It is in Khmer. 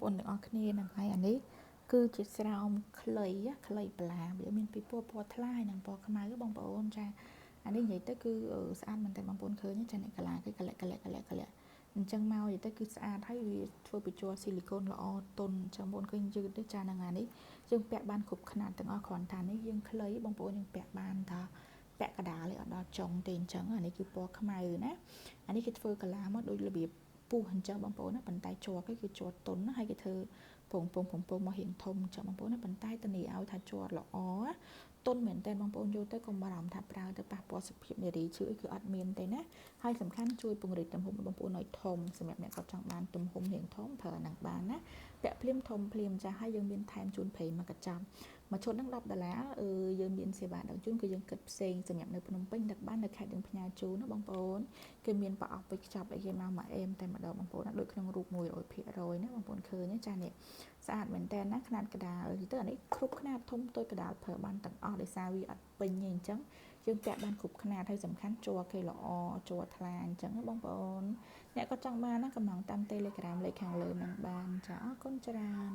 ប្អូនទាំងអស់គ្នាហ្នឹងហើយអានេះគឺជាស្រោមខ្លីខ្លីប្លាវាមានពីពណ៌ថ្លាហើយនិងពណ៌ខ្មៅបងប្អូនចាអានេះនិយាយទៅគឺស្អាតមែនតើបងប្អូនឃើញចាអ្នកកាឡាគឺកលៈអញ្ចឹងមកនិយាយទៅគឺស្អាតហើយវាធ្វើពីជ័រស៊ីលីកូនល្អទន់អញ្ចឹងបងប្អូនឃើញយឺតទេចាហ្នឹងអានេះយើងពាក់បានគ្រប់ខ្នាតទាំងអស់គ្រាន់តែនេះយើងខ្លីបងប្អូនយើងពាក់បានថាពាក់កដាលឯអត់ដល់ចុងទេអញ្ចឹងអានេះគឺពណ៌ខ្មៅណាអានេះគេធ្វើកាឡាមកដូចរបៀបពុះអញ្ចឹងបងប្អូនណាប៉ុន្តែជ័រគេគឺជ័រទន់ណាហើយគេធ្វើពងមករៀងធំអញ្ចឹងបងប្អូនណាប៉ុន្តែតនីឲ្យថាជ័រល្អទន់មែនតើបងប្អូនយកទៅកុំបារម្ភថាប្រើទៅប៉ះពាល់សុខភាពនារីឈឺគឺអត់មានទេណាហើយសំខាន់ជួយពង្រីកទំហំបងប្អូនឲ្យធំសម្រាប់អ្នកគាត់ចង់បានទំហំរៀងធំប្រើអាហ្នឹងបានណាពាក់ភ្លាមធំភ្លាមចាស់ហើយយើងមានថែមជូនប្រេងមកកញ្ចប់មួយឈុតហ្នឹង$10យើងមានសេវាដឹកជូនគឺយើងគិតផ្សេងសម្រាប់នៅភ្នំពេញដឹកបាននៅខេត្តយើងផ្ញើជូនណាបងប្អូនគេមានប្រអប់វិចខ្ចប់ឲ្យគេមកអេមតែម្ដងបងប្អូនណាដូចក្នុងរូប100%ណាបងប្អូនឃើញចានេះស្អាតមែនតើណាខ្នាតកដាលទៅអានេះគ្រប់ខ្នាតធំតូចកដាលប្រើបានទាំងអស់ដោយសារវាអត់ពេញទេអញ្ចឹងយើងពាក់បានគ្រប់ខ្នាតហើយសំខាន់ជ័រគេល្អជ័រថ្លាអញ្ចឹងណាបងប្អូនអ្នកក៏ចង់បានណាកំងតាម Telegram លេខខាងលើនឹងបានចាអរគុណច្រើន